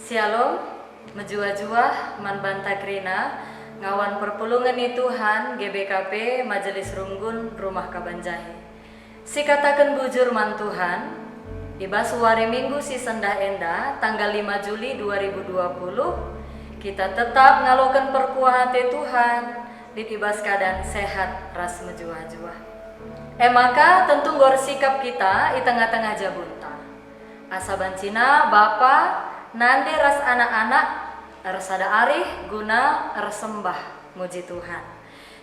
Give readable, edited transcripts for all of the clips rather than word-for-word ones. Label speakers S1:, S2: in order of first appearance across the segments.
S1: Shalom, menjua-jua man bantakrina, ngawan perpulungan ni Tuhan GBKP Majelis Runggun Rumah Kabanjahe. Sikatakan bujur man Tuhan, iba suari minggu si sendah enda tanggal 5 Juli 2020, kita tetap ngalokan perkuah hati Tuhan, ditibas keadaan sehat ras menjua-jua. Maka tentu gor sikap kita di tengah-tengah jabunta. Asa bancina Bapa nande ras anak-anak resada arih guna resembah muji Tuhan.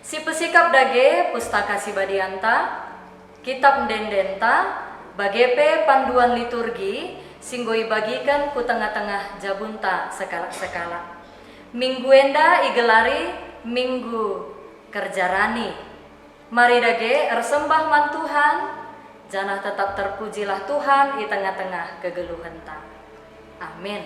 S1: Si pesikap dage pustaka si badianta, kitab dendenta, bagepe panduan liturgi, singgoi bagikan ku tengah-tengah jabunta sekala-sekala. Minggu enda igelari minggu kerjarani. Mari dage resembah man Tuhan, janah tetap terpujilah Tuhan di tengah-tengah kegeluhenta. Amin.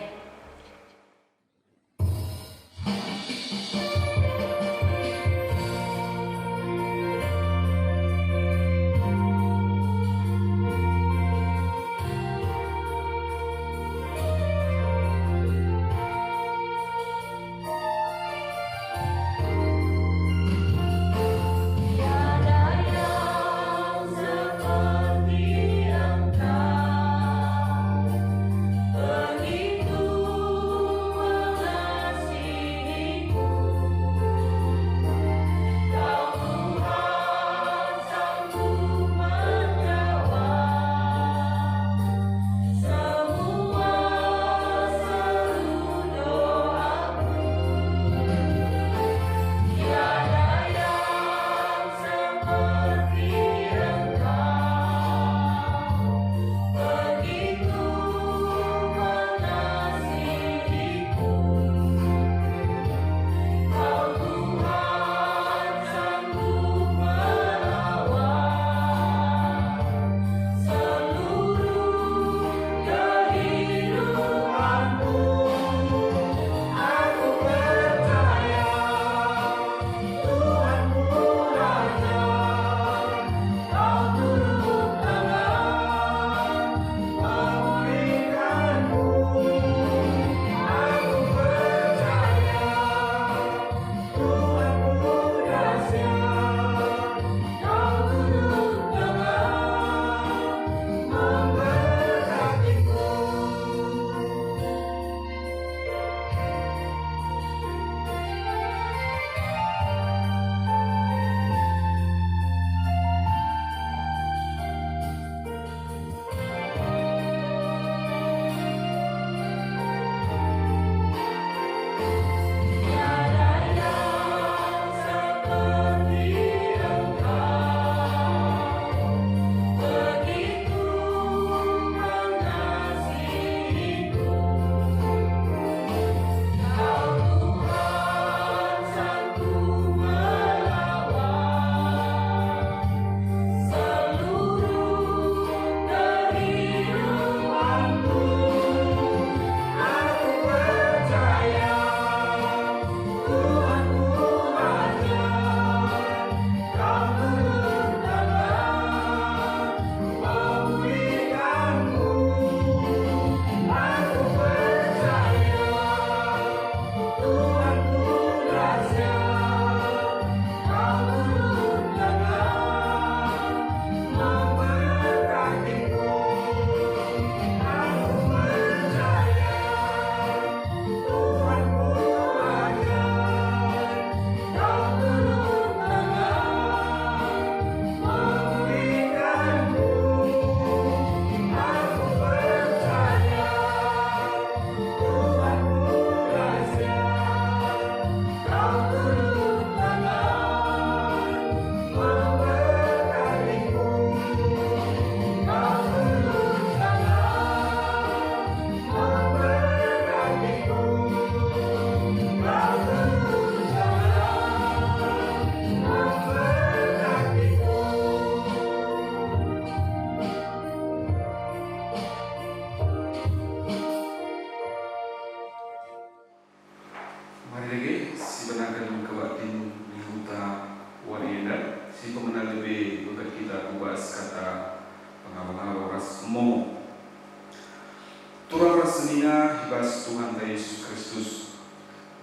S2: Turang rasenia ibas Tuhan Yesus Kristus.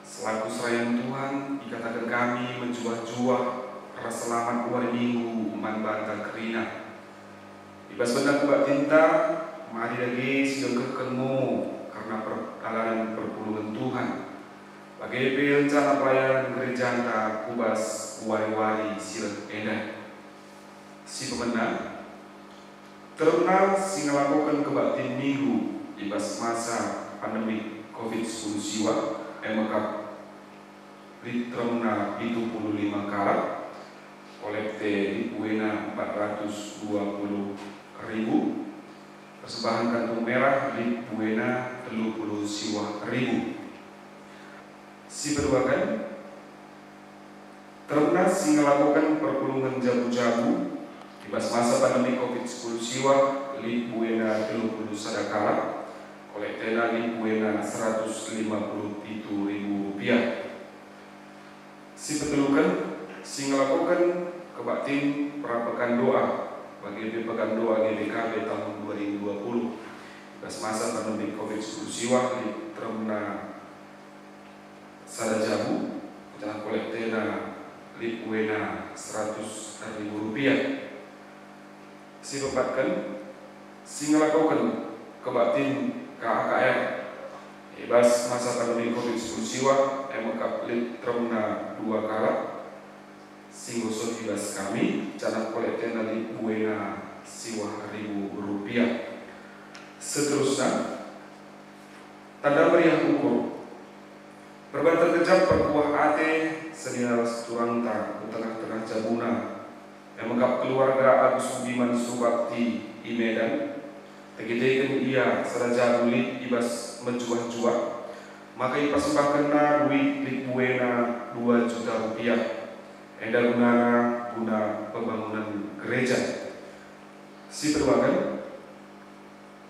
S2: Selaku serayan Tuhan, dikatakan kami menjuah-juah ras selamat hari minggu man banta kerina. Ibas benda kubat tinta, mari lagi sedang ketemu karena peralanan perpuluhan Tuhan. Bagi rencana pelayanan gereja anta kubas wari-wari silat edan. Si pemenang terkenal si ngelakukan kebaktian minggu ibas masa pandemi COVID-19 siwa emakap litremna 75 karat kolekte di Buena 420.000 persembahan kantung merah di Buena 30 siwa ribu. Si berwakan terkenal si ngelakukan perpulungan jabu-jabu ibas masa pandemi COVID-19 siwa li Buena 30 sadakala kolektena li Buena 157.000 rupiah. Si petulukan si ngelakukan kebaktin perapakan doa bagi pepekan doa GBKB tahun 2020 ibas masa pandemi COVID-19 siwa li termna sadajabu dan kolektena li Buena 100.000 rupiah. Si bepatkan si ngelakukan kebaktin KAKR ibas masa pandemi COVID-19 siwa emekap litremna 2 karat singgoso ibas kami canak kolektena li Buena siwa 1.000 rupiah. Seterusnya tanda meriah ukur perbantar kejap perkuah ate sedina turanta tengah-tengah jabuna emekap keluarga Agus Subiman Subakti di Medan tegedeken ia seraja bulit ibas menjuah-juah maka persembahkan duit lik Buena 2 juta rupiah enda guna pembangunan gereja. Si berwakan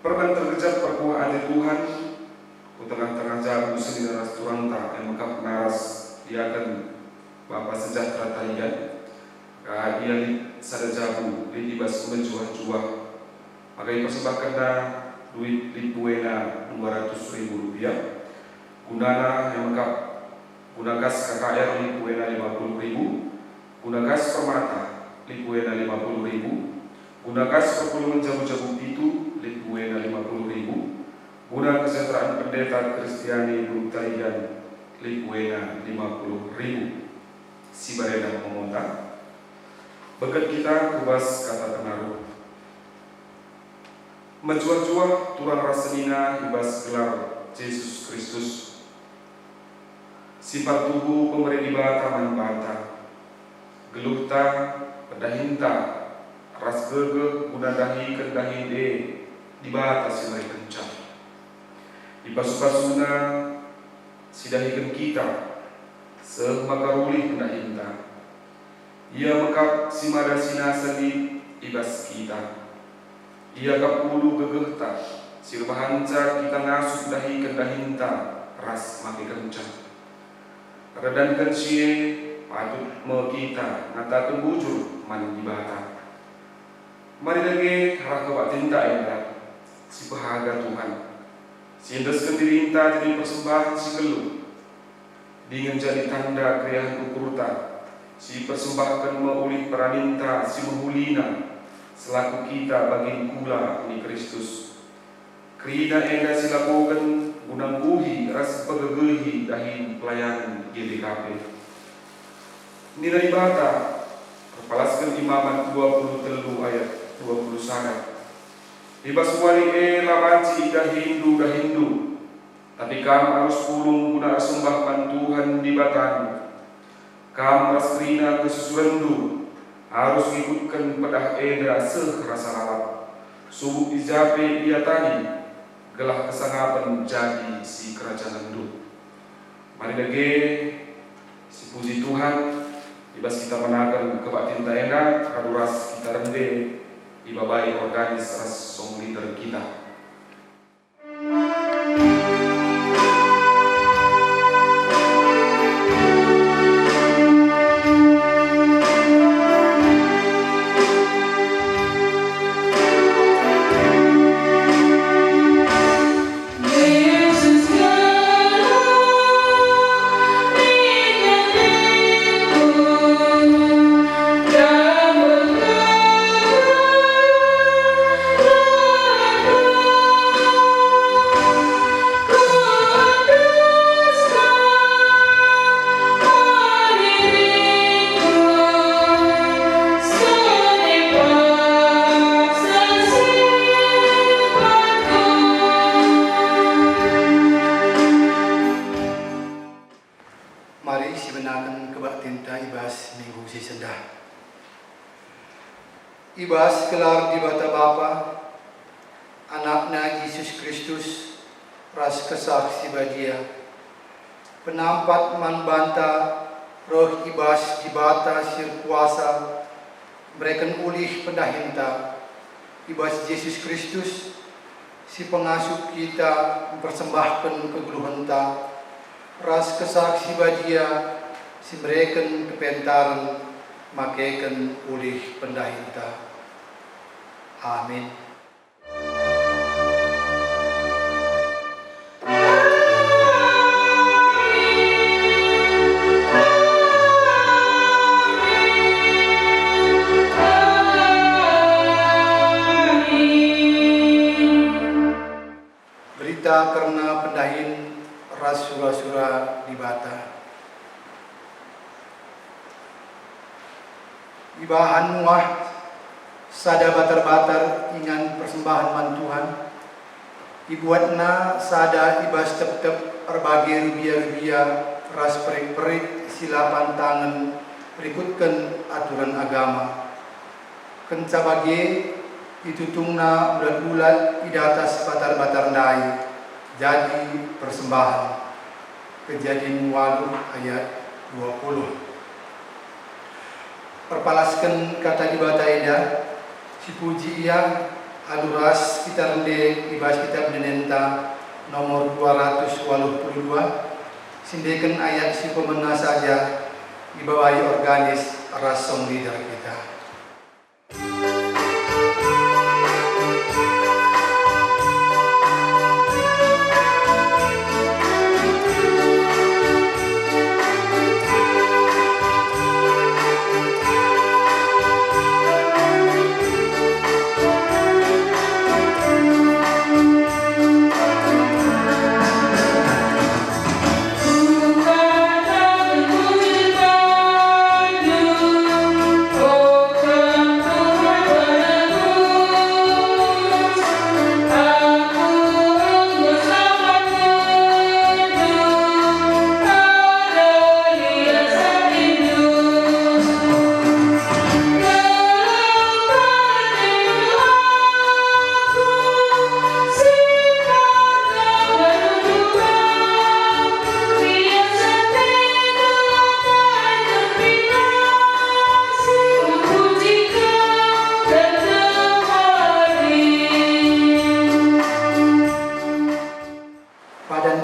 S2: perbantar kejap perkuah ate Tuhan ku tengah-tengah jabu sedina turanta emekap naras diakan Bapak sejahtera talian dia sadajabu li ibas menjuah-juah maka persembahkan duit li Buena 200.000 rupiah gunana yang lengkap gunakas KKR li Buena 50.000 gunakas permata li Buena 50.000 gunakas perpulungan jabu-jabu itu li Buena 50.000 guna kesejahteraan pendeta Kristiani Brutaian li Buena 50.000. Si bareda memontak bekat kita kubas kata penaruh menjuah-juah turang rasenina ibas gelar Yesus Kristus sifat tubuh pemberi dibata bata geluhta pedahinta ras gege guna dahi kendahi de dibata silai kencang dipasuka-suna sidahikan kita semakaruli pendahinta ia mekap simada sinasa di ibas kita ia kapulu gegehta sirbahanca kita ngasuh dahi kendahinta ras maki kencang redankan sie patut me kita ngatakan bujur man dibata mari lagi harap kebatinta indah si bahaga Tuhan si indeskan diri inta jadi persembahan si geluh dengan jadi tanda kriahan ukurta si persembahkan meulih peraninta si menghulina selaku kita bagi kula ni Kristus krina enda silakukan gunang buhi ras pegegehi dahin pelayanan GBKP nilai bata perpalaskan imaman 23 ayat 20 sangat ibas wali labanci dahindu tapi kam harus pulung guna sembahkan Tuhan di batanu kam rasrina kesusurendu harus ikutkan pedah eda sekerasa lalap subuh ijape ia tani gelah kesangapan jadi si kerajaan du mari lagi si puji Tuhan ibas kita menakan kebatin taenda kaduras kita rende ibabai organis ras song liter kita.
S3: Jesus nginakan kebaktinta ibas minggu si sendah. Ibas kelar di bata Bapa, anaknya Yesus Kristus, ras kesaksi badia. Penampat man banta, roh ibas di bata sir kuasa, mereka ulih pendahinta. Ibas Yesus Kristus, si pengasuh kita mempersembahkan kegeluhanta, ras kesaksi badia, si mereka kepentaran, makaikan ulih pendahinta. Amin. Berita karena pendahin ras sura-sura di bata. Ibahan muah sada batar-batar ingan persembahan man Tuhan. Ibuatna sada ibas tep-tep erbagi rubia-rubia ras perik-perik silapan tangan berikutkan aturan agama. Kenca bagi ditutungna bulat-bulat di atas batar-batar dai jadi persembahan. Kejadian 8 ayat 20. Perpalaskan kata di bata eda, si puji ia aluras kita rende ibas kitab menenta nomor 282, sindekan ayat si pemena saja dibawahi organis ras song leader kita.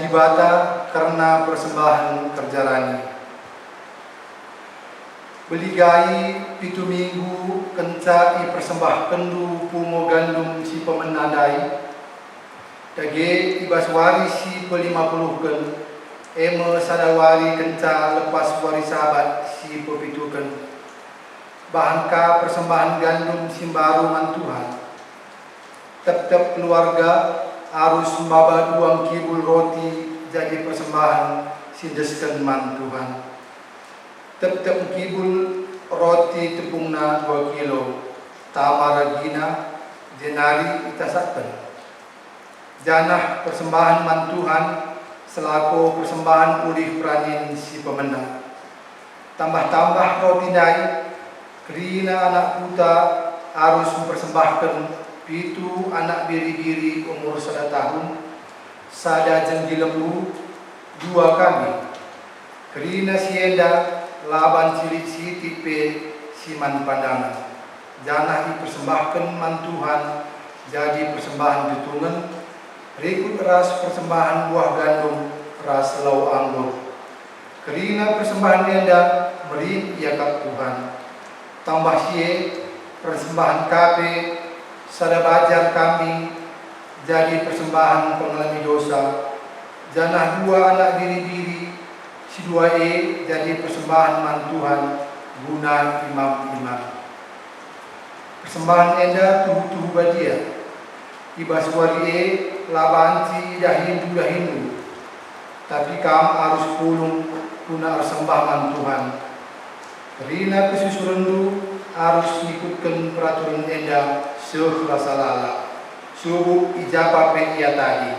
S3: Bata karena persembahan kerjarani. Beligai pitu minggu kencai persembahkan du pungo gandum si pemenadai. Dage ibas wari si pe-50 eme sadawari kenca lepas wari sahabat si pepitukan. Bahanka persembahan gandum simbaru man Tuhan. Tep-tep keluarga harus membawa 2 kibul roti jadi persembahan sindeskan man Tuhan. Tep-tep kibul roti tepungna 2 kilo. Tamaragina jenari itasakan. Janah persembahan man Tuhan selaku persembahan ulih peranin si pemenang. Tambah-tambah roti dai, kerina anak puta harus mempersembahkan pitu anak biri-biri umur 1 tahun, sada jenggi lembu 2 kami. Kerina sienda laban cilik si tipe siman pandangan. Janah dipersembahkan man Tuhan jadi persembahan tutungan. Berikut ras persembahan buah gandum ras lau anggur. Kerina persembahan enda merin iakat Tuhan. Tambah sie persembahan kape sada bajar kambing jadi persembahan pengalami dosa. Janah 2 anak biri-biri si 2 jadi persembahan man Tuhan guna imam-imam. Persembahan enda tuhu-tuhu badia ibas wari labanci dahindu tapi kam harus pulung guna persembahan Tuhan. Kerina kesusurandu harus ikutkan peraturan enda serasa lala. Subuh ijabah ia tadi.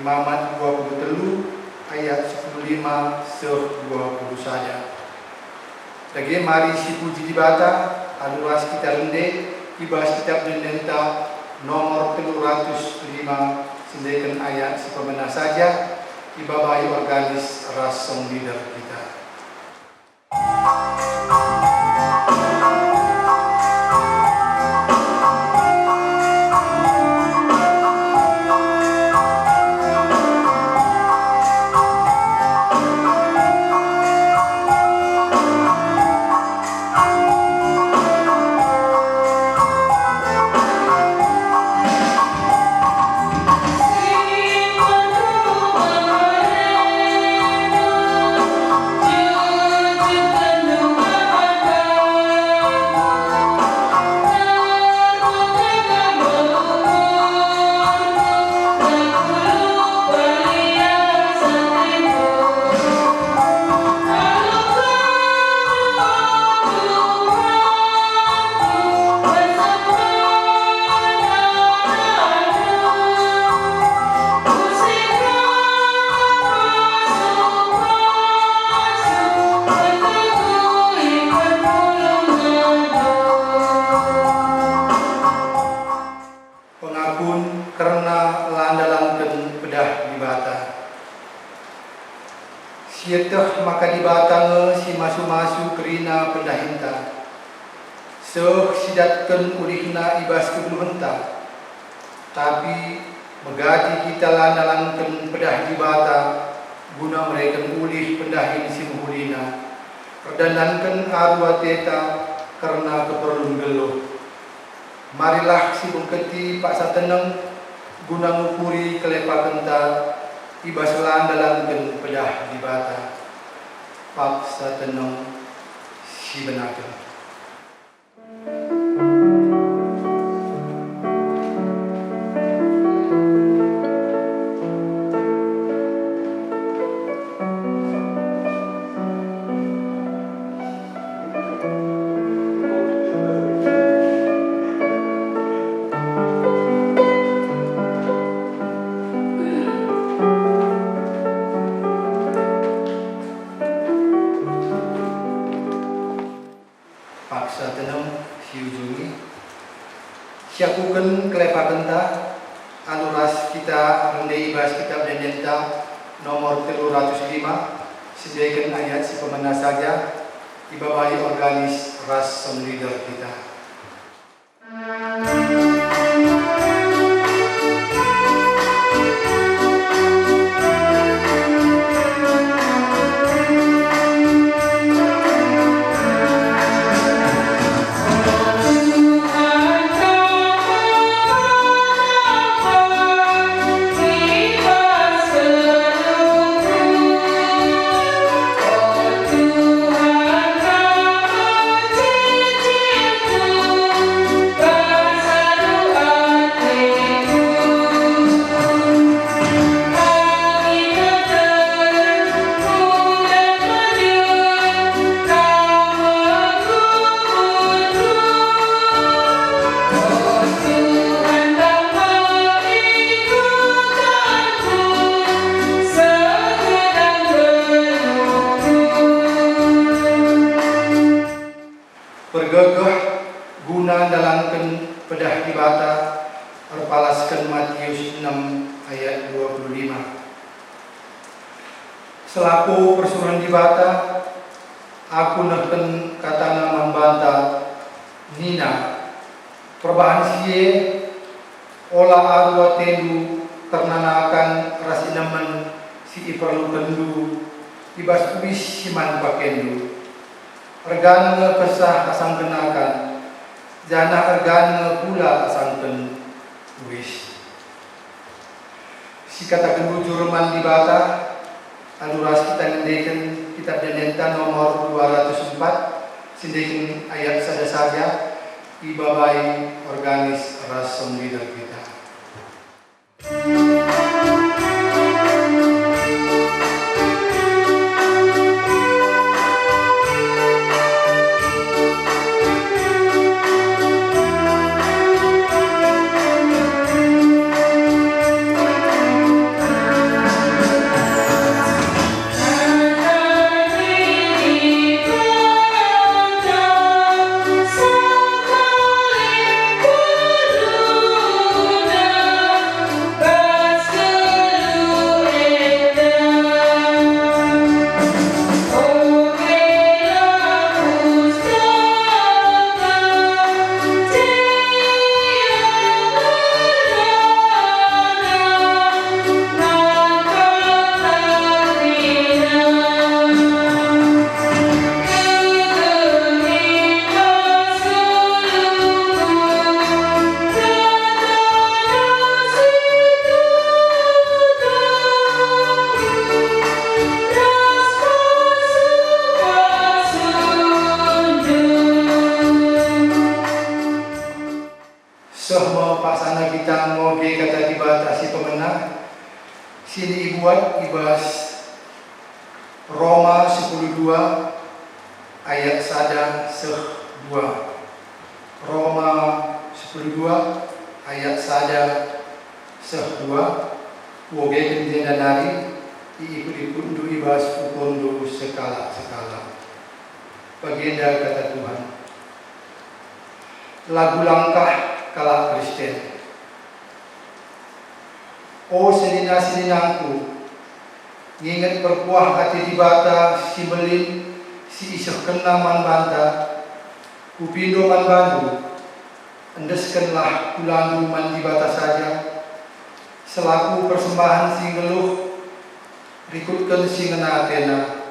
S3: Imamat 23 ayat 15 20 saja. Lagi mari si puji dibata aluras kita rende ibas kitab dendenta nomor 305 sindekan ayat sepemena saja ibabai organis rasong leader kita. Sietah maka dibatang si masu-masu kerina pendahinta. Seh sidatkan ulihna ibas keduluhenta. Tapi megati kita landalankan pedah dibata guna mereka ulih pendahin si muhulina. Perdandankan arwah teta karena keperluan geluh. Marilah si bungketi pak sateneng guna ngukuri kelepakenta ibas landalankan pedah dibata paksa tenong si benaken. Paksa tenong si ujungi siakukan kelepakenta aluras kita rendai ibas kitab dendenta nomor 305 sediakan ayat si pemena saja dibawahi organis ras leader kita. Pergegah guna dalamkan pedah dibata terpalaskan Matius 6 ayat 25. Selaku persuruhan dibata aku neken katana membanta Nina perubahan siye olah arwah tendu karena akan rasinaman si iperlukan du ibas ubis siman pakendu ergan pesah asang kenakan jana ergan pula asang ken wis si katakan bujur man dibata aluras kita ngendeken kitab dendenta nomor 204 sindekin ayat saja ibabai organis rasong leader kita. sini dibuat ibas Roma 10:2 ayat 1-2. Roma 10:2 ayat 1-2. Woge kenjena nari ikut-ikut du ibas ukundu sekala-sekala. Baginda kata Tuhan. Lagu langkah kala Kristen. Oh selina-selinangku, nginget perpuah hati di bata si belin si isoh kena man banta, upindo man bandu, endeskenlah kulandu man di bata saja, selaku persembahan si ngeluh, rikutkan si ngena atena,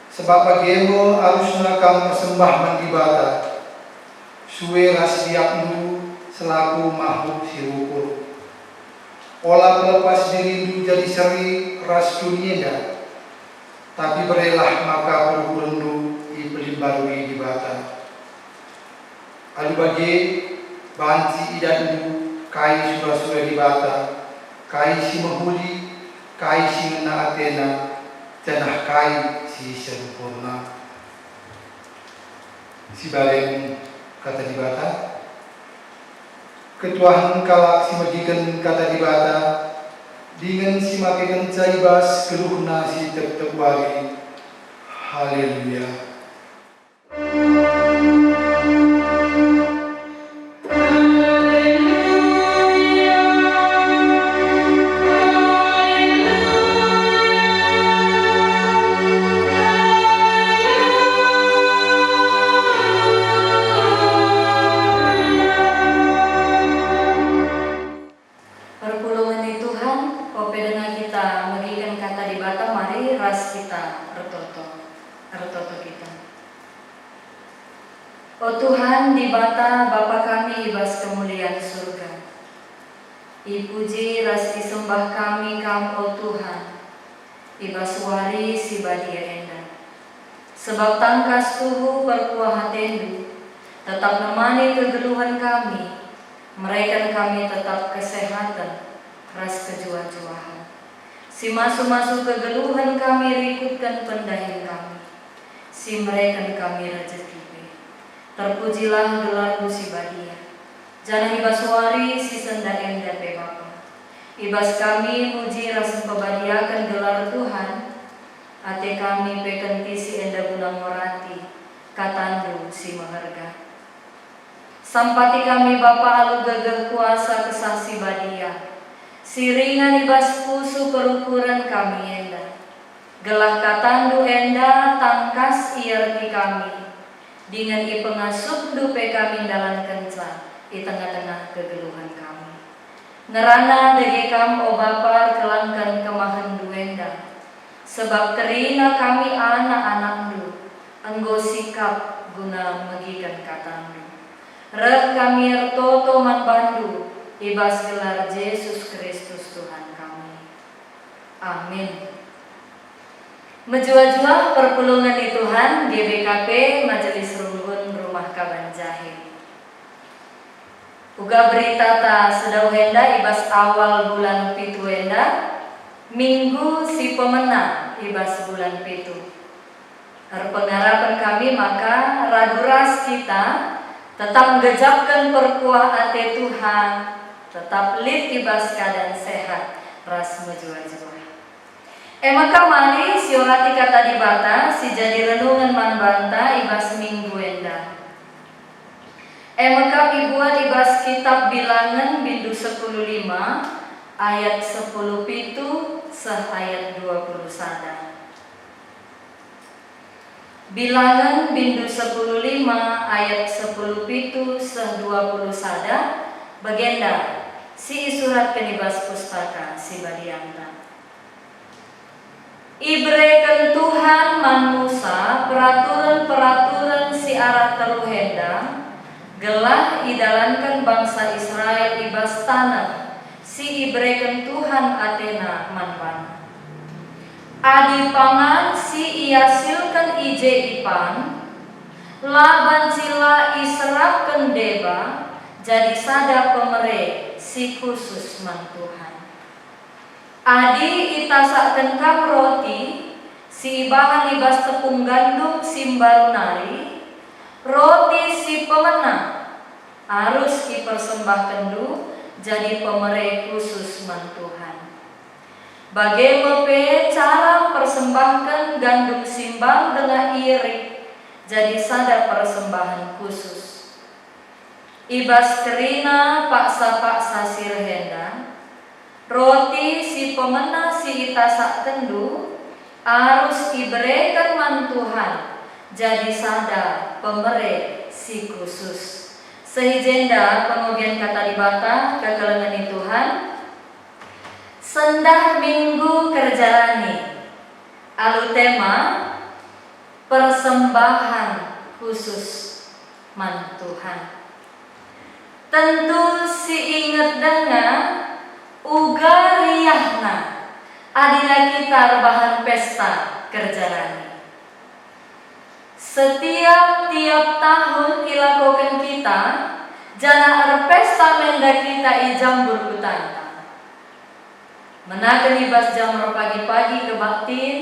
S3: sebab bagimu harusnya kamu persembah man di bata, suwe ras diaknu selaku makhluk si rukur. Olah pelepas dirindu jadi seri ras dunia, tapi berelah maka berkurundu i pelimbarui di bata. Alu bagi banci idandu kai sura-sura di bata, kai si mahuli, kai si ngena atena, janah kai si sempurna. Si bareng kata di bata. Ketuahan kalak si majikan kata di bata, dengan si makikan caibas keluhna si tetep wari. Haleluya.
S1: O Tuhan, di bata Bapa kami ibas kemuliaan surga. Ipuji ras disembah kami Kam o Tuhan, ibas wari si badia enda. Sebab tangkas tuhu berkuah hatendu, tetap nemani kegeluhan kami, mereka kami tetap kesehatan, ras kejua-juahan. Si masu-masu kegeluhan kami rikutkan pendahin kami, si mereka kami rezeki. Terpujilah gelarmu si badia, jana ibas wari si senda enda pe Bapa. Ibas kami muji ras pebadiakan gelar Tuhan, ate kami pekenti si enda gunang morati, katandu si maharga. Sampati kami Bapa alu gagah kuasa kesah si badia, siringan ibas pusu perukuran kami enda. Gelah katandu enda tangkas iarti kami, dengan i pengasuh dupe kami dalam kenca di tengah-tengah kegeluhan kami. Ngerana dege kam o Bapa kelangkan kemahan duenda, sebab terina kami anak-anakmu, enggo sikap guna megikan katandu. Reh kami ertoto man bandu, ibas gelar Yesus Kristus Tuhan kami. Amin. Menjua-jua perpulungan di Tuhan GBKP Majelis Runggun Rumah Kabanjahe. Uga berita ta sedau henda ibas awal bulan pitu henda, minggu si pemenang ibas bulan pitu. Pengharapan kami maka raduras kita tetap menggejapkan perkuah ate Tuhan, tetap lit ibas keadaan sehat, ras menjua-jua. Maka mari siorati kata di bata si jadi renungan man banta ibas minggu enda. Maka ibuat ibas kitab Bilangan bindu 10:5 ayat 10 pitu sah ayat 20 sada. Bilangan bindu 10:5 ayat 10 pitu sah 20 sada bagenda si surat kenibas pustaka si badianta. Ibrekan Tuhan man Musa peraturan-peraturan si arah teluhenda, gelah idalankan bangsa Israel ibas tanah, si ibrekan Tuhan Atena man. Adi pangan si iasilkan ije ipan, laban sila iserapkan deba, jadi sada pemere si khusus man Tuhan. Adi itasaken kam roti, si ibahan ibas tepung gandum simbaru nari, roti si pemenang harus dipersembahkan dulu jadi pemere khusus man Tuhan. Bagaimana cara persembahkan gandum simbang dengan irik jadi sada persembahan khusus. Ibas kerina paksa-paksa sirhenda, roti si pemena si itasak kendu harus diberikan man Tuhan jadi sada pemberi si khusus. Sehingga pengujian kata dibata kekelengan Tuhan sendah minggu kerjarani alu tema persembahan khusus man Tuhan. Tentu si inget dengan uga riahna adina kita bahan pesta kerjarani. Setiap tahun ilakokan kita jana pesta menda kita ijambur kutanta. Menakan ibas jamur pagi-pagi kebaktin,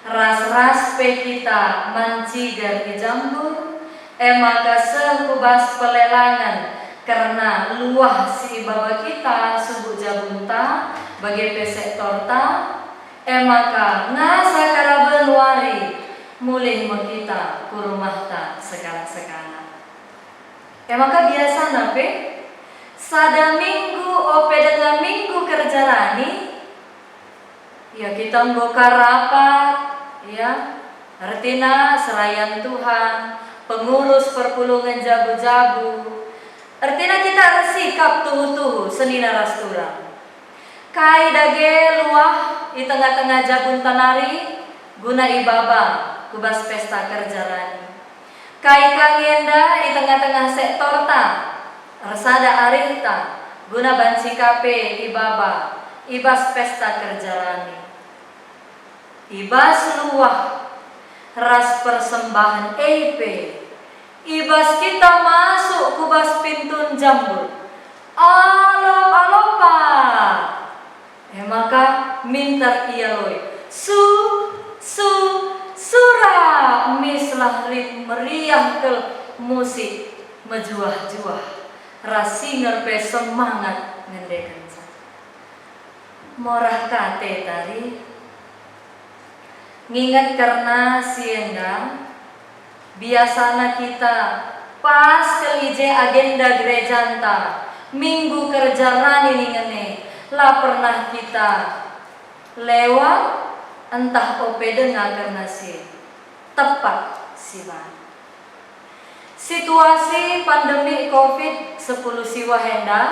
S1: ras-ras pe kita mancigar ijambur, maka sekubas pelelangan karena luah si baba kita subuh jabunta bagi pesek torta, maka ngasa karaben wari mulih kita ku rumah ta sekala-sekala. Maka biasa nape sada minggu ope dengan minggu kerjarani ya kita mbokar rapat ya artinya serayan Tuhan pengurus perpulungan jabu-jabu artinya kita sikap tuhu-tuhu seni narastura kai dage luah di tengah-tengah jabun tanari guna ibaba kubas pesta kerjarani kai kangenda di tengah-tengah sektor ta rasada arinta guna banci kape ibaba ibas pesta kerjarani ibas luah ras persembahan EP ibas kita masuk kubas pintun jambul alop-alopa maka minta ialoi surah mislah rit meriah ke musik mejuah-juah rasinger pe semangat ngendekan sa morah kate tari ngingat karena sienda biasana kita pas kelije agenda gerejanta minggu kerja rani ningene lah pernah kita lewat entah ope dengar karena si tepat si man. Situasi pandemi COVID-10 siwa henda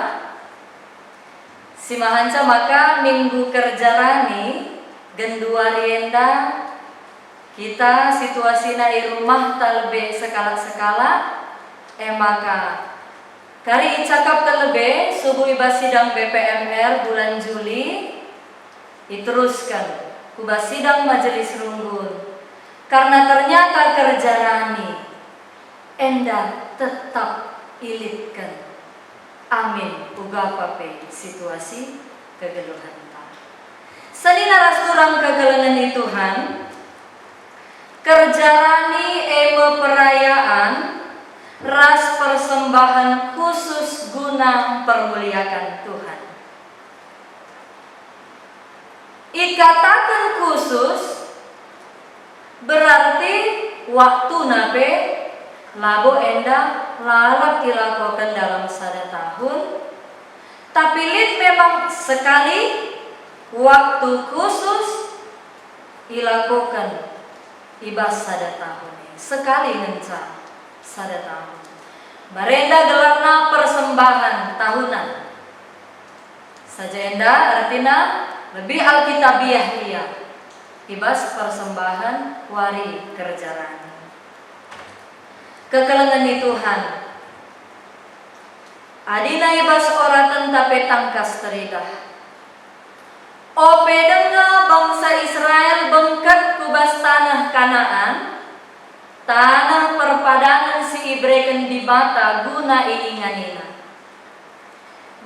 S1: si mahanca maka minggu kerja rani genduari henda kita situasi na di rumah talbe sekala-sekala maka kari cakap terlebih subuh ibas sidang BPMR bulan Juli diteruskan kubas sidang majelis runggun karena ternyata kerja rani enda tetap ilitkan amin uga pape situasi kegeluhan ta seni naras kurang kegelengan di Tuhan kerjarani perayaan ras persembahan khusus guna permuliakan Tuhan ikatakan khusus berarti waktu nape labo enda lalap dilakukan dalam sada tahun tapi lid memang sekali waktu khusus dilakukan ibas sada tahun sekali ngenca sada tahun barenda gelarna persembahan tahunan saja enda artinya lebih alkitabiah dia ibas persembahan wari kerjarani kekelengan di Tuhan adina ibas oratan tape tangkas teridah ope denga bangsa Israel bengket kubas tanah Kanaan tanah perpadangan si ibreken di bata guna iinganina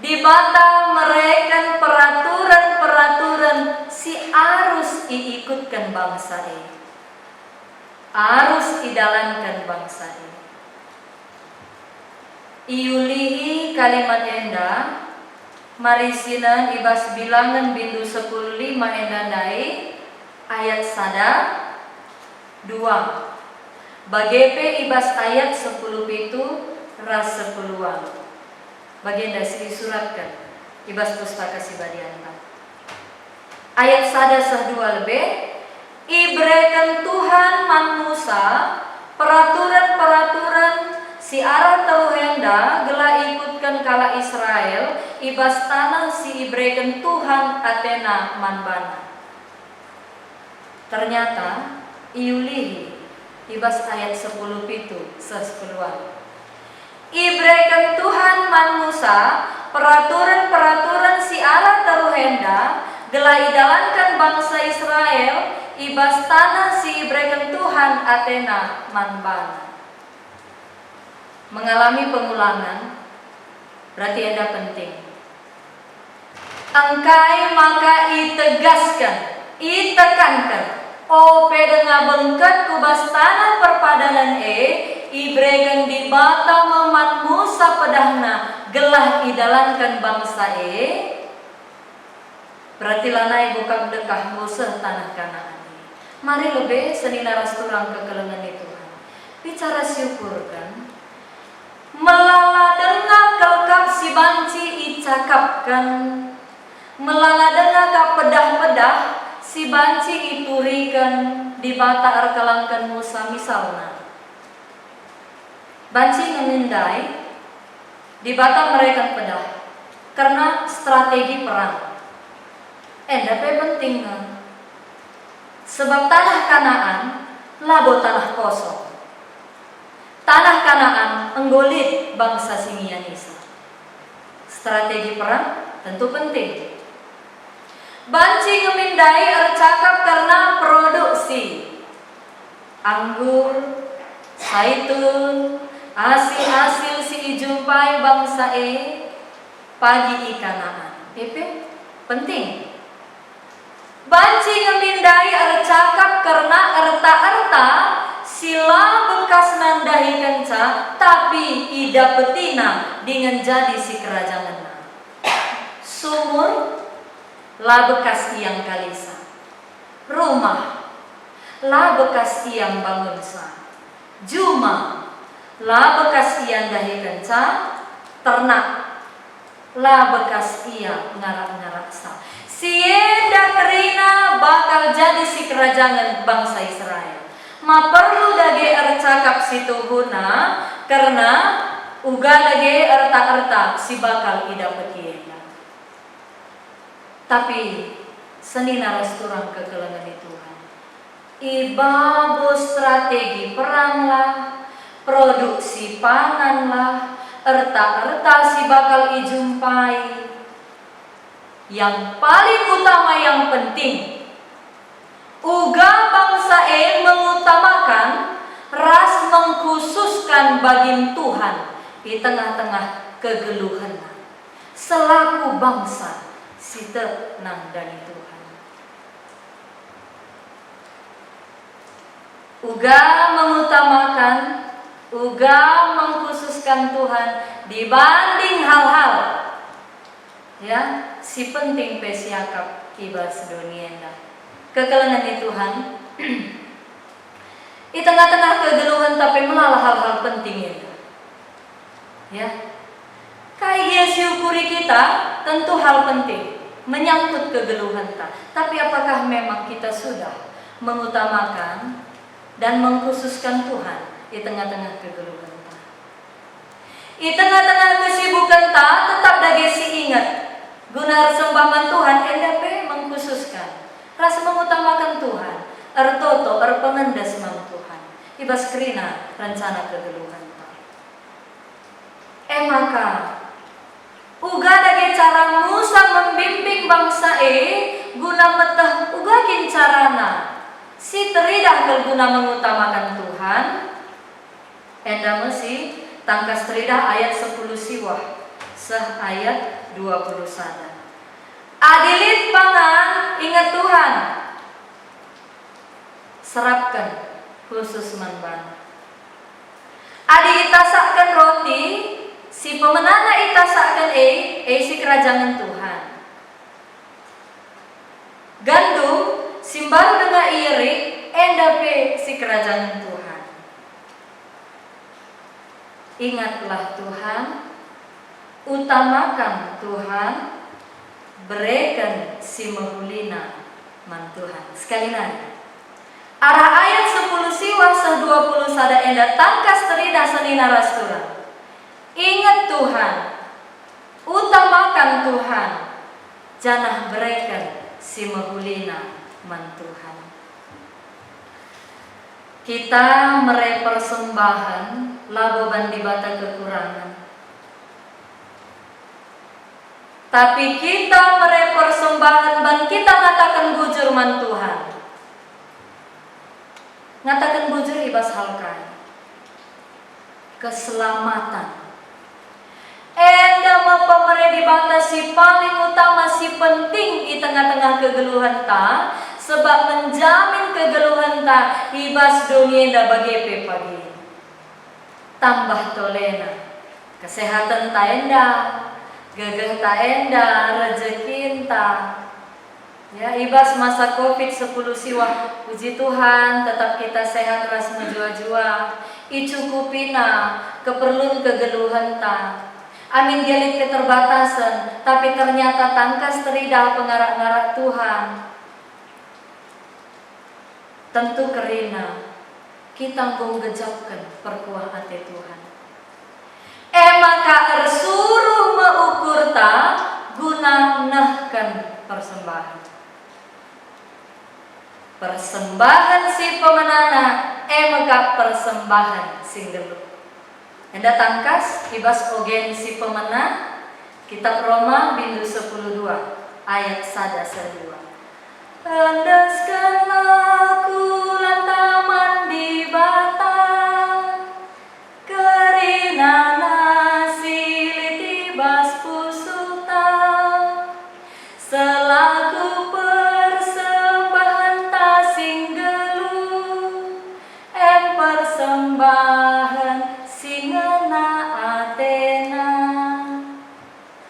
S1: Dibata mereka peraturan-peraturan si arus diikutkan bangsa ini. Arus idalankan bangsa ini. Iulihi kalimat enda marisinan ibas bilangan bindu 15 enda dai ayat sada 2. Bagepe ibas ayat 10 pitu ras 10-an. Bagian dari suratkan ibas pustaka si badianta. Ayat sada sah 2 lebih ibrekan Tuhan manusia peraturan-peraturan si arah teluhenda gela ikutkan kala Israel ibas tanah si ibrekan Tuhan Athena manbana. Ternyata iulihi ibas ayat 10 pitu sah 10-an. Ibrekan Tuhan manusia peraturan-peraturan si arah teruhenda gela idalankan bangsa Israel ibas tanah si ibrekan Tuhan Athena manbana. Mengalami pengulangan berarti enda penting. Angkai maka itegaskan, itekankan pedengah bengkat kubas tanah perpadanan ibrekan di bata memat Musa pedahna gelah idalankan bangsa berarti lanai bukan dekah Musa tanah Kanaan. Mari lebih seni naras turang kekelengan itu bicara syukur kan melala dengar kelkap si banci icakapkan melala dengar ka pedah-pedah si banci iturikan di bata arkalangkan Musa misalnya. Banci ngemindai di bata mereka pedah karena strategi perang. Tapi penting sebab tanah Kanaan labo tanah kosong. Tanah Kanaan enggolit bangsa Simianisa. Strategi perang tentu penting. Banci ngemindai ercakap karena produksi anggur, zaitun, hasil-hasil si ijumpai bangsa pagi Kanaan. Penting. Banci ngemindai ercakap karena erta-erta sila bekas nandahi kenca tapi ida betina dengan jadi si kerajaan. Sumur la bekas iang kalisa, rumah la bekas iang bangun sa, juma la bekas iang dahi kenca, ternak la bekas iang ngarak-ngarak sa. Sienda kerina bakal jadi si kerajaan bangsa Israel. Ma perlu dage ercakap si tuhuna karena uga dage erta-erta si bakal idapet ienda. Tapi seni naras turang kekelengan Tuhan. Ibabo strategi perang lah, produksi pangan lah, erta-erta si bakal ijumpai. Yang paling utama yang penting, uga bangsa mengutamakan ras mengkhususkan bagi Tuhan di tengah-tengah kegeluhan selaku bangsa site nang dari Tuhan. Uga mengutamakan, uga mengkhususkan Tuhan dibanding hal-hal si penting pesiakap ibas donienda. Kekelengan di Tuhan di tengah-tengah kegeluhan tapi melalah hal-hal penting kayak syukuri kita tentu hal penting menyangkut kegeluhan tapi apakah memang kita sudah mengutamakan dan mengkhususkan Tuhan di tengah-tengah kegeluhan di tengah-tengah kesibukan tetap dagesi ingat guna sembahman Tuhan NDP mengkhususkan rasa mengutamakan Tuhan ertoto erpengendas mang Tuhan ibas kerina rencana kegeluhan maka uga dage cara Musa membimbing bangsa guna meteh uga kin carana si teridah guna mengutamakan Tuhan enda mesi tangkas teridah ayat 10 siwah seh ayat 20 sada. Adilit pangan ingat Tuhan. Serapkan khusus manban. Adi itasakan roti, si pemenana itasakan si kerajaan Tuhan. Gandum simbaru dengan iri, endape si kerajaan Tuhan. Ingatlah Tuhan, utamakan Tuhan, berikan si mahulina man Tuhan. Sekali lagi. Arah ayat 10 siwa seh 20 sada enda tangkas terida senina rastura. Ingat Tuhan, utamakan Tuhan, janah berikan si mahulina man Tuhan. Kita mere persembahan labo bandi bata kekurangan. Tapi kita mere persembahan ban kita ngatakan bujur man Tuhan. Ngatakan bujur ibas halkai. Keselamatan. Enda mapamere dibatasi paling utama si penting di tengah-tengah kegeluhan ta, sebab menjamin kegeluhan ta ibas dunia enda bagi pagi. Tambah tolena kesehatan ta enda, gagah ta enda, rezeki ta. Ya, ibas masa Covid 10 siwa, puji Tuhan tetap kita sehat ras menjua-jua. Icukupina keperluan kegeluhan ta. Amin gelit keterbatasan, tapi ternyata tangkas terida pengarak-ngarak Tuhan. Tentu kerina kita menggejapkan perkuah hati Tuhan. Maka ersuruh mengukur ta guna nahkan persembahan. Persembahan si pemenana, maka persembahan sing geluk. Enda tangkas ibas ogen si pemena kitab Roma bindu 10:2 ayat 1-2. Endaskanlah kulantaman di bata kerina nasilit ibas pusuta selaku persembahan tasing gelu persembahan singena Athena.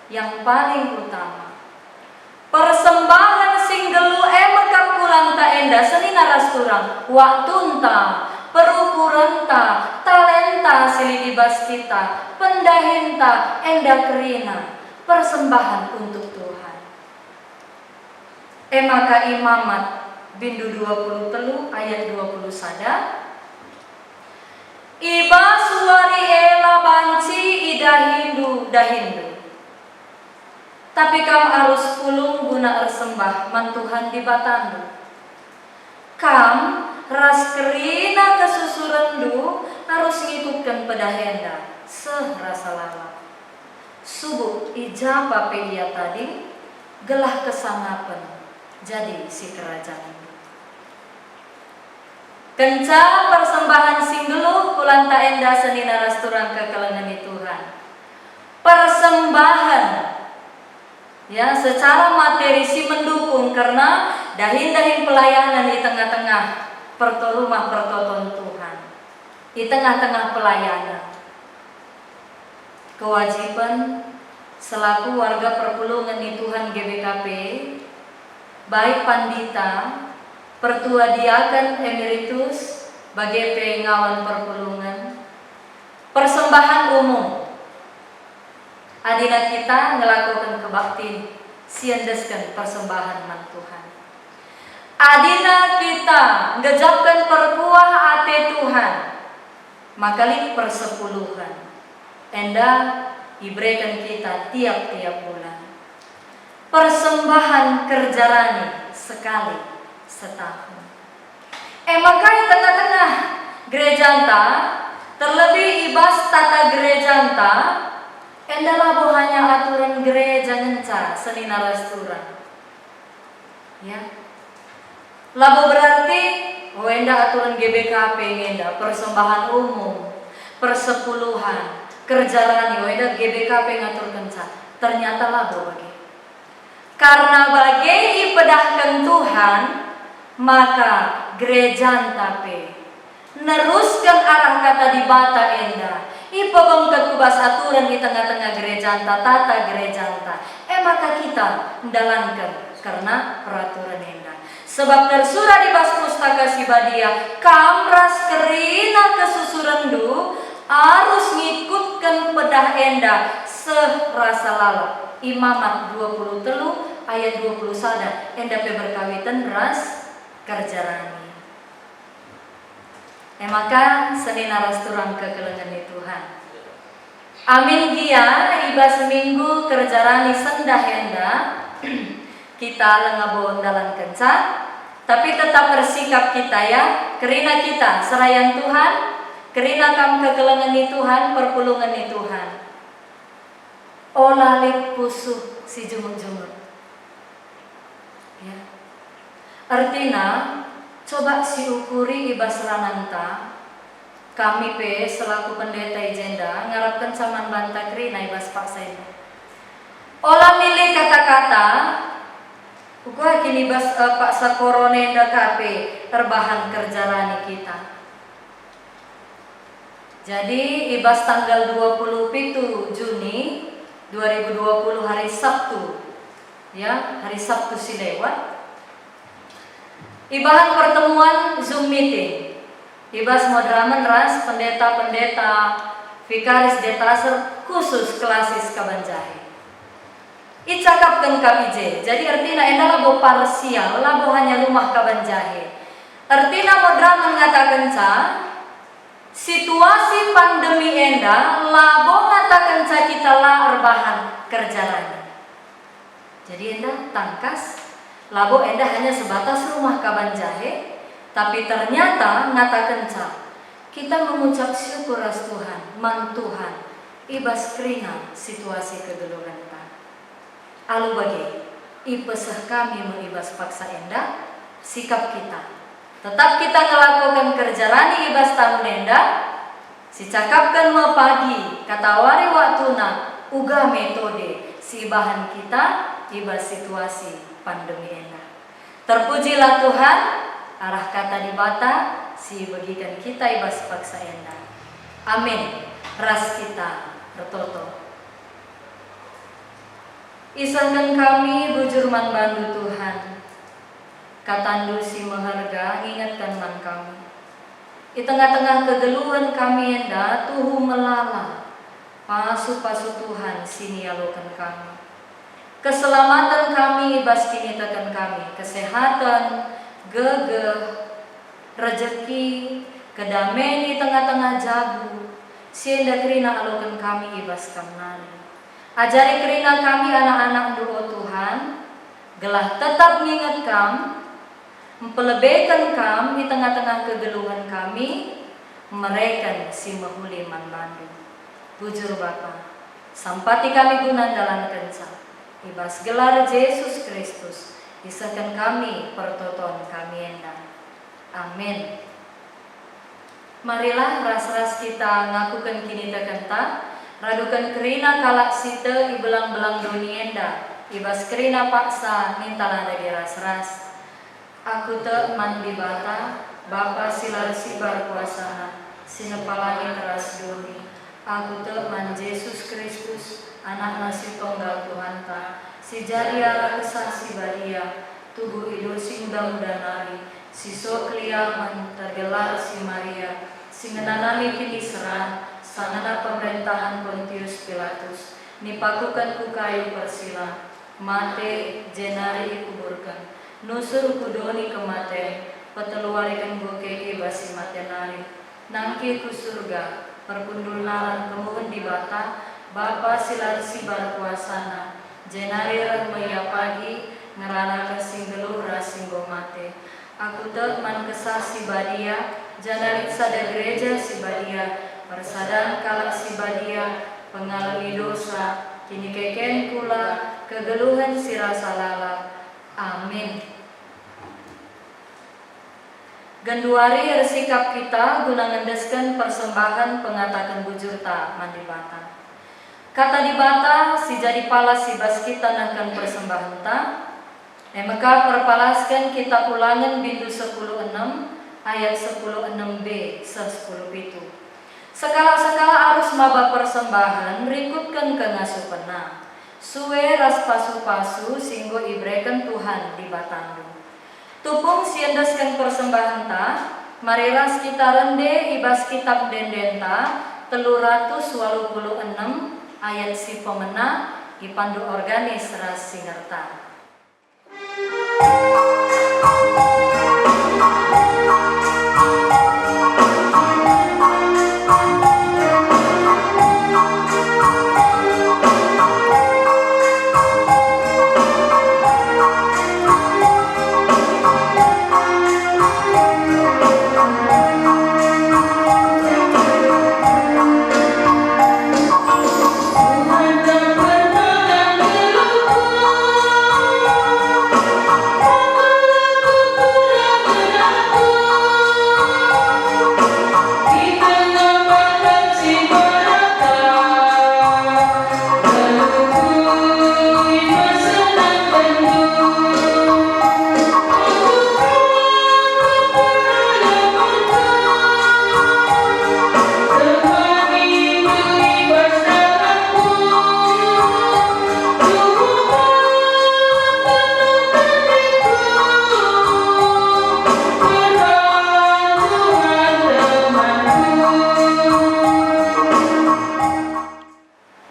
S1: Yang paling utama persembahan singgelu mekap kulang ta enda senina rasturang waktunta perukuranta talenta silidibas kita pendahinta enda kerina persembahan untuk Tuhan. Maka imamat bindu 20 ayat 20 sada iba suari ela banci ida hindu dahindu. Tapi kam harus pulung guna ersembah man Tuhan di batandu. Kam ras kerina kesusurendu harus ngikutkan pedahenda serasa lala. Subuh ijabah pedia tadi gelah kesangapan jadi si kerajaan. Kenca persembahan singgelu kulanta enda senina rasturang kekelengan Tuhan. Persembahan ya secara materi si mendukung karena dahin-dahin pelayanan di tengah-tengah rumah pertoton Tuhan. Di tengah-tengah pelayanan. Kewajiban selaku warga perpulungan di Tuhan GBKP baik pandita Pertua Diaken Emeritus bagi pengawan perpulungan persembahan umum adina kita ngelakukan kebakti siandeskan persembahan man Tuhan adina kita ngejapkan perkuah ate Tuhan makalik persepuluhan enda diberikan kita tiap-tiap bulan persembahan kerjarani sekali setahun. Maka di tengah-tengah gerejanta terlebih ibas tata gerejanta endalah bohanya aturan gereja ngenca senina restoran. Ya. Labo berarti enda aturan GBKP ngenda persembahan umum, persepuluhan, kerjaan weda GBKP ngatur kenca. Ternyata labo bagi. Karena bagi ipedahkan Tuhan, maka gereja tape neruskan arah kata di bata enda. Ipabangkat kubas aturan di tengah-tengah gereja tata gereja maka kita mendalankan karena peraturan enda. Sebab tersurah di bas pustaka Sibadia, kamras kerina kesusurendu harus ngikutkan pedah enda serasa lalap. Imamat 23 ayat 20 sada enda pe berkawitan ras kerjarani. Maka seni naras turang kekelengan di Tuhan. Amin gia iba seminggu kerjarani sendah enda kita lengabon dalam kenca, tapi tetap bersikap kita ya, kerina kita serayan Tuhan, kerina kam kekelengan di Tuhan, perpulungan di Tuhan. Olalik pusuh si jumut-jumut. Ya. Artinya, coba si ukuri ibas rananta, kami pe selaku pendeta ijenda ngarapkan saman banta krina ibas paksa ini. Olah milih kata-kata, ukah kini ibas paksa koronenda kape terbahan kerjarani kita. Jadi ibas tanggal 27 Juni 2020 hari Sabtu, ya hari Sabtu si lewat. Ibahan pertemuan Zoom meeting. Ibas moderamen ras pendeta-pendeta vikaris detaser khusus klasis Kabanjahe. Icakapkan KPJ. Jadi artinya enda labo parsial, labo hanya rumah Kabanjahe. Artinya moderamen mengatakan situasi pandemi enda labo ngatakan kita la erbahan kerjaan. Jadi enda tangkas labo enda hanya sebatas rumah Kabanjahe, tapi ternyata ngatakan kita mengucap syukur ras Tuhan, man Tuhan, ibas krina situasi kegeluran ta. Alu bagi ipesah kami mengibas paksa enda sikap kita. Tetap kita ngelakukan kerjaan ibas tahun enda, si cakapkan mau pagi, katawari waktuna, uga metode, si bahan kita, ibas situasi pandemi enda. Terpujilah Tuhan, arah kata di bata, si bagikan kita ibas paksa enda. Amin. Ras kita bertoto. Isangkan kami bujur man bandu Tuhan. Katandu si maharga ingatkan man kami. Di tengah-tengah kegeluhan kami enda tuhu melala. Pasu-pasu Tuhan sini alokan kami. Keselamatan kami ibas kini tekan kami. Kesehatan, gegeh, rezeki, kedamaian di tengah-tengah jabu. Sienda kerina alokan kami ibas kamnani. Ajari kerina kami anak-anak doa Tuhan. Gelah tetap mengingat kami. Mempelebihkan kami di tengah-tengah kegeluhan kami, mereka si mahuli man bandu. Bujur Bapa, sampati kami guna dalam kenca. Ibas gelar Yesus Kristus, isahkan kami pertoton kami enda. Amin. Marilah ras-ras kita ngakukan kini tekenta, radukan kerina kalak site ibelang-belang dunia enda. Ibas kerina paksa mintalah dari ras-ras. Aku te mandi bata, Bapa silar sibar kuasa, sinepalani teras duni. Aku te man Yesus Kristus, anak nasi tunggal Tuhan ta, si jaria kesah si badia, tubuh idul sing danari, si sok kliaman tergelar si Maria, si ngenanami kini serang, sanana pemerintahan Pontius Pilatus, nipakukan ku kayu persila, mate jenari ikuburkan. Nusur kudoni kematian, peteluarikan bukeki basi matenari, nangki ku surga, perpundul nalan kemuhun di bata, Bapa silar sibar kuasana, jenari rahmaya pagi, ngerana kesing gelura singgo mate. Aku man kesah si badia, janarik sada gereja si badia, persadaan kalak si badia, pengalami dosa, kini keken kula, kegeluhan si rasa lala. Amin. Genduari resikap kita guna ngendesken persembahan pengatakan bujur ta mandi bata. Kata di bata si jadi palas si bas kita nahkan persembahan ta. Maka perpalaskan kita ulangan bindu 10:6 ayat 10:6b se-10 pitu. Sekala arus maba persembahan rikutkan ke ngasupena. Suwe ras pasu-pasu singgo ibreken Tuhan di batandu. Tupung siendaskan persembahan ta, mariras kita rende ibas kitab dendenta 386 ayat si pemena ipandu organis ras singerta.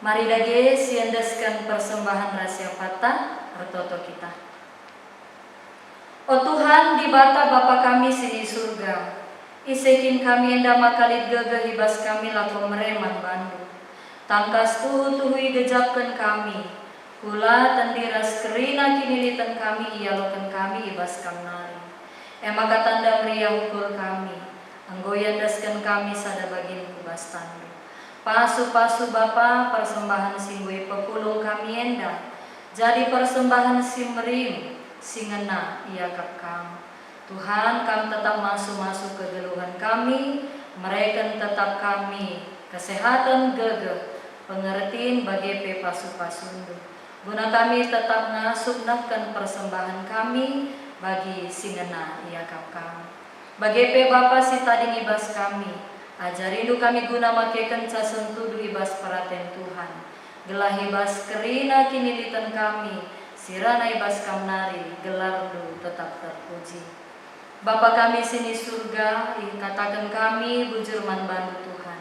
S1: Mari dage siendaskan persembahan rahasia patah bertoto kita. O Tuhan di bata Bapa kami sini surga, isekin kami enda makalit gagah hibas kami lako mereman bandu. Tangkas tuhui gejapkan kami, kula tendiras kerina kinilitan kami ialokan kami ibas kamnari. Maka tanda meriah ukur kami, anggoyan daskan kami sada bagin kubas tandu. Pasu-pasu Bapa persembahan singwe pepulung kami enda, jadi persembahan simrim singena ia kam. Tuhan kam tetap masuk ke geluhan kami, mereka tetap kami kesehatan gagah, pengertiin bagi pe pasu-pasundu. Guna kami tetap ngasup nahkan persembahan kami bagi singena ia kam. Bagi pe Bapa si tadi ngibas kami, ajarindu kami guna makekan casentudu ibas paraten Tuhan. Gelah ibas kerina kinilitan kami, sirana ibas kamnari, gelardu tetap terpuji. Bapa kami sini surga, katakan kami bujur man bandu Tuhan.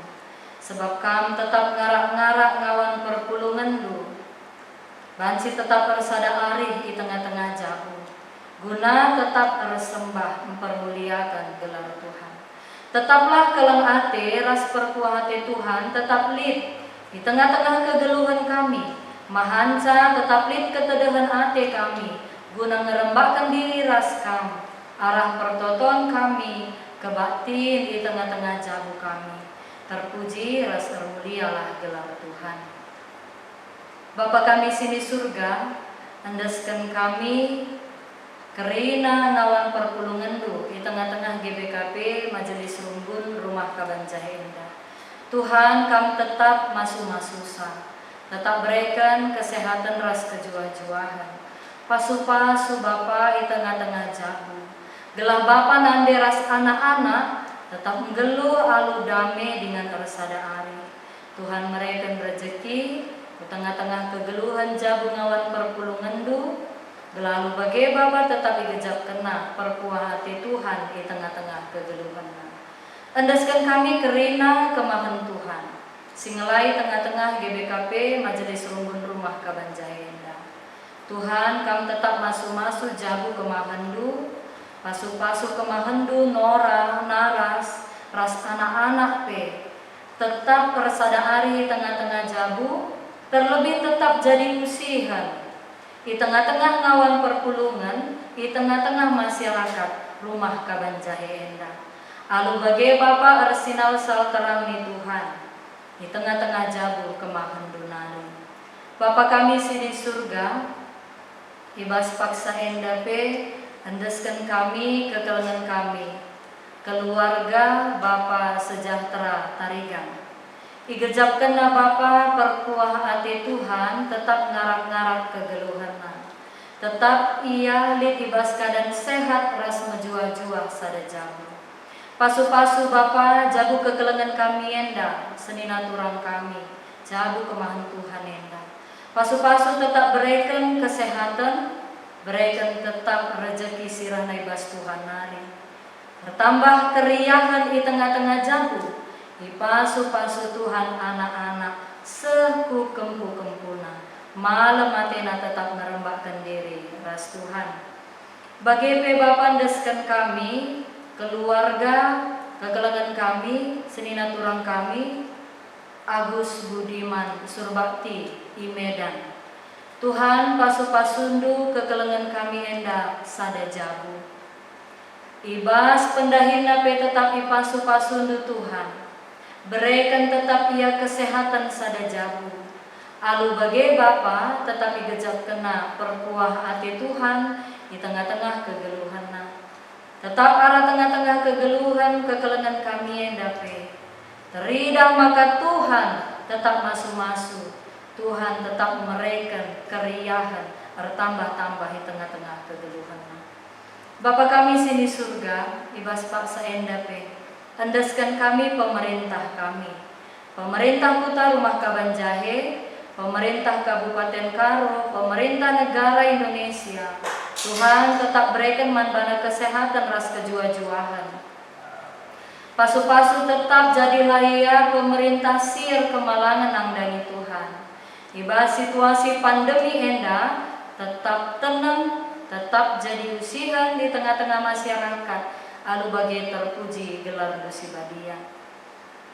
S1: Sebab kam tetap ngarak-ngarak ngawan perpulungandu. Banci tetap bersada arih di tengah-tengah jauh. Guna tetap bersembah mempermuliakan gelar Tuhan. Tetaplah kelang ate ras perkuah hati Tuhan tetap lid di tengah-tengah kegeluhan kami. Mahanca tetap lid ketedahan ate kami, guna ngerembakkan diri ras kam. Arah pertoton kami kebatin di tengah-tengah jabu kami. Terpuji ras termulialah gelar Tuhan. Bapa kami sini surga, andaskan kami kerina ngawan perpulungandu di tengah-tengah GBKP Majelis Rumbun Rumah Kabanjahe Indah. Tuhan kam tetap masuk-masusa, tetap berikan kesehatan ras kejuah-juahan. Pasu-pasu Bapa di tengah-tengah jabu. Gelah Bapa nande ras anak-anak tetap menggelu alu dame dengan ersada ari. Tuhan mereka rezeki di tengah-tengah kegeluhan jabu ngawan perpulungandu. Lalu bagi Bapa tetap digejap kena perpuah hati Tuhan di tengah-tengah kegeluhan. Andaskan kami kerina kemahan Tuhan. Singelai tengah-tengah GBKP Majelis Rumbun Rumah Kabanjahe Indah. Tuhan kam tetap masuk-masuk jabu kemahandu, pasu-pasu kemahandu nora, naras, ras anak-anak pe. Tetap persada ari tengah-tengah jabu, terlebih tetap jadi musihan. Di tengah-tengah ngawan perpulungan, di tengah-tengah masyarakat Rumah Kabanjahe Indah. Alu bagi Bapa arsinal sal terang ni Tuhan, di tengah-tengah jabu kemahan dunani. Bapa kami sini surga, ibas paksa endah pe, andaskan kami kekelengan kami. keluarga Bapa sejahtera Tarigan. Igejapkeunna Bapa perkuah ati Tuhan tetap ngarak-ngarak kegeluhanna. Tetap ia litibas keadaan sehat ras menjua-jua sada jamu. Pasu-pasu Bapa jabu kekelengan kami enda, senina turang kami, jabu kemahan Tuhan enda. Pasu-pasu tetap berikan kesehatan, berikan tetap rezeki sirah naibas Tuhan nari. Bertambah keriahan di tengah-tengah jabu, di pasu-pasu Tuhan anak-anak seku kempu-kempuna. Malam matena tetap merembakkan diri ras Tuhan. Bagi Bapa deskan kami, keluarga, kegelangan kami, senina turang kami, Agus Budiman Surbakti di Medan. Tuhan pasu-pasundu kegelangan kami enda sada jabu. Ibas pendahinna pe tetap ipasu-pasundu Tuhan. Berikan tetap ia kesehatan sada jabu. Alu bagi Bapa tetap igejap kena perkuah hati Tuhan di tengah-tengah kegeluhanna. Tetap arah tengah-tengah kegeluhan kekelengan kami endape. Teridah maka Tuhan tetap masu-masu. Tuhan tetap mereka keriahan bertambah-tambah di tengah-tengah kegeluhanna. Bapa kami sini surga, ibas paksa endape. Andaskan kami pemerintah kami. Pemerintah Kota Rumah Kabanjahe, pemerintah Kabupaten Karo, pemerintah negara Indonesia. Tuhan tetap berikan manbana kesehatan ras kejua-juahan. Pasu-pasu tetap jadilah ia pemerintah sir kemalangan nangdani Tuhan. Iba situasi pandemi enda tetap tenang, tetap jadi usihan di tengah-tengah masyarakat. Alu bagi terpuji gelar musibadia.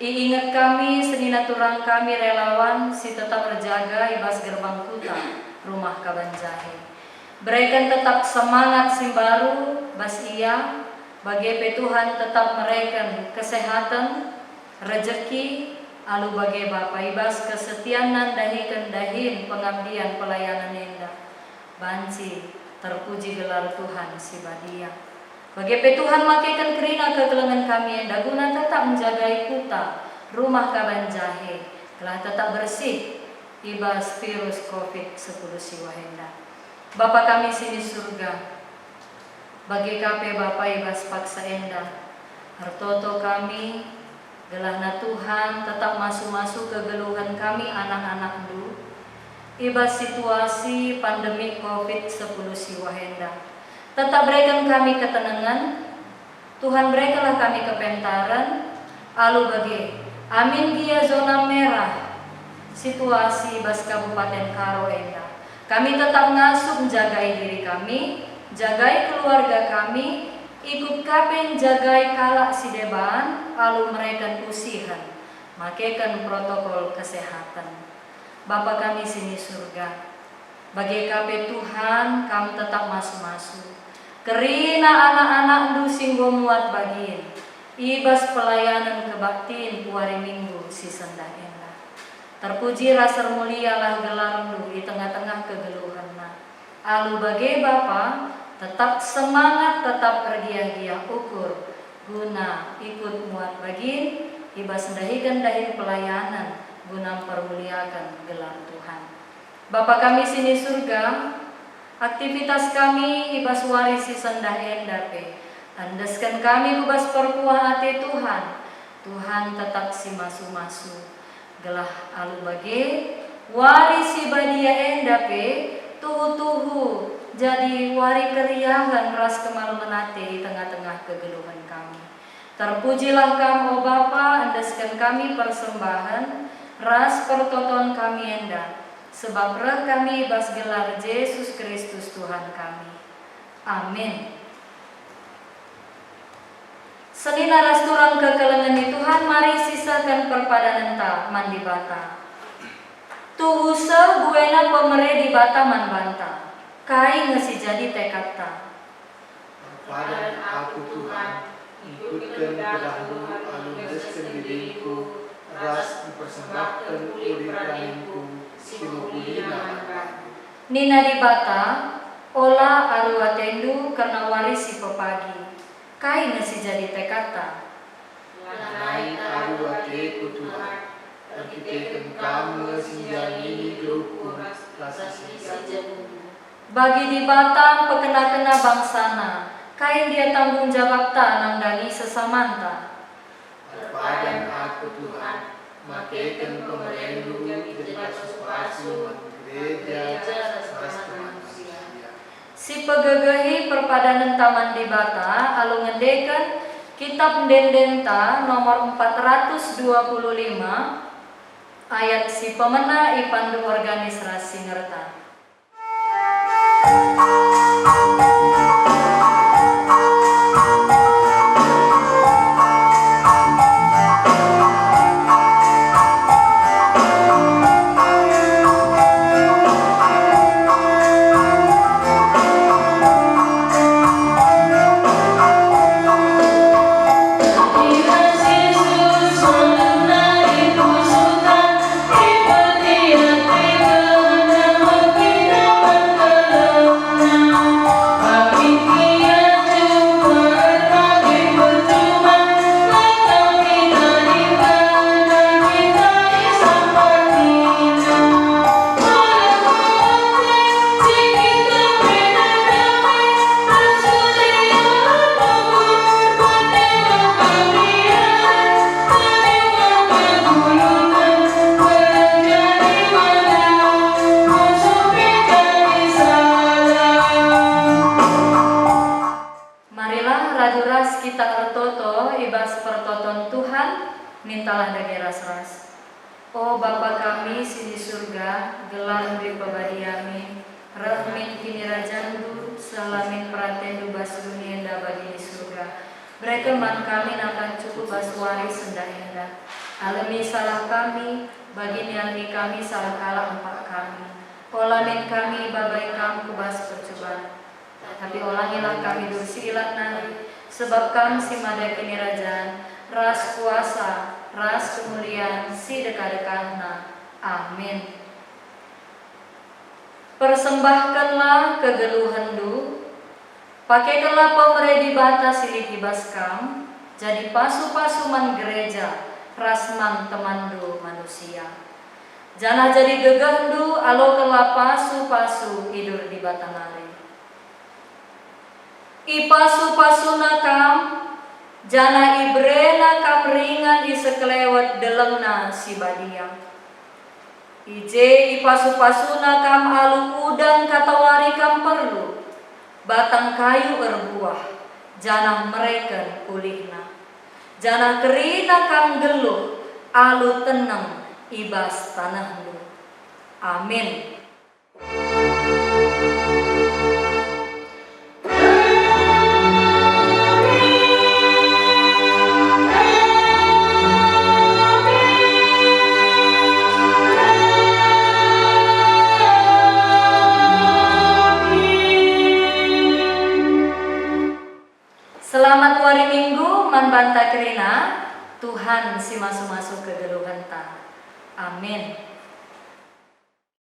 S1: Iingat kami senina turang kami relawan si tetap berjaga ibas gerbang Kota Rumah Kabanjahe. Berikan tetap semangat si baru bas ia bagi Tuhan tetap mereka kesehatan, rezeki, alu bagi Bapa ibas kesetianan dahin pengabdian pelayanan enda. Banci terpuji gelar Tuhan si badia. Bagi Tuhan makaikan kerina kegelangan kami enda guna tetap menjagai Kota Rumah Kabanjahe telah tetap bersih ibas virus COVID-10 siwahenda. Bapa kami sini surga, bagi kape Bapa ibas paksa enda, hartoto kami, gelahna Tuhan tetap masuk-masuk kegeluhan kami anak-anak du, ibas situasi pandemi COVID-10 siwahenda. Tetap berikan kami ketenangan, Tuhan berikanlah kami kepentaran, alu bagi, amin dia zona merah, situasi ibas Kabupaten Karo enda. Kami tetap ngasuh menjagai diri kami, jagai keluarga kami, ikut kapen jagai kalak si deban, alu mereka usihan, makaikan protokol kesehatan. Bapa kami sini surga, bagi kape Tuhan kami tetap masuk-masuk. Kerina anak-anak du singgo muat bagiin, ibas pelayanan kebaktiin puari minggu si sendah enda. Terpuji rasa mulialah gelarmu di tengah-tengah kegeluhanna. Alu bagi Bapa tetap semangat, tetap bergiah-giah ukur guna ikut muat bagin ibas dahikan pelayanan guna permuliakan gelar Tuhan. Bapa kami sini surga, aktivitas kami ibas warisi sendah endape. Andaskan kami ibas perkuah hati Tuhan. Tuhan tetap si masu-masu. Gelah alu bagi warisi badia endape tuhu-tuhu jadi wari keriahan ras kemal menate di tengah-tengah kegeluhan kami. Terpujilah kamu Bapa, andaskan kami persembahan ras pertoton kami enda, sebab reh kami bas gelar Yesus Kristus Tuhan kami. Amin. Senina ras turang kekelengan di Tuhan, mari sisakan perpadanan ta mandi bata. Tuhuse buena pemere di bata man banta, kai ngesi jadi tekad ta.
S3: Perpadanan aku Tuhan, ikutkan kedahulu alundeskan diriku, ras dipersembahkan uliraninku, simupulina manban.
S1: Nina di bata, ola arua tendu karena warisi pepagi. Kain si jadi tekata.
S3: Lain aku ake kutuhan, arkiteken kamu sinjani grupu rasa sisa.
S1: Bagi di Batam pekena-kena bangsana, kain dia tanggung jawab tanang dani sesamanta.
S3: Padan aku Tuhan, makeken pemerendu tidak sesuatu gereja sastra manusia.
S1: Si pegegehi perpadanan taman di Bata alu ngendeken kitab Dendenta nomor 425 ayat si pemena ipandu organisasi ngerta. Rajuras kita tertoto ibas pertoton Tuhan mintalah dagi ras-ras. Oh Bapa kami si di surga, gelar di pabadiami, rahmin kini rajandu, salamin pratendu bas dunia da bagi di surga. Berikan man kami akan cukup bas waris sendah-endah. Alami salah kami, bagi niami kami salah kalah empat kami. Olamin kami babai kamu bas percobaan. Tapi olangilah kami dursi ilat nari, sebab kami si mada kini rajaan, ras kuasa, ras kemuliaan, si dekat-dekatna. Amin. Persembahkanlah kegeluhandu, pakaikanlah pemeredi bata silih dibaskam, jadi pasu-pasuman gereja, rasman temandu manusia. Janah jadi gegahndu, alokanlah pasu-pasu hidur di batanari. Ipasu-pasuna kam, jana ibrena kam ringan isekelewat delengna si badia. Ije ipasu-pasuna kam alu udang katawari kam perlu, batang kayu berbuah, jana mereka pulihna. Jana kerina kam geluh, alu tenang ibas tanahmu. Amin. Selamat hari Minggu, man banta kerina, Tuhan si masuk-masuk ke geluhan ta. Amin.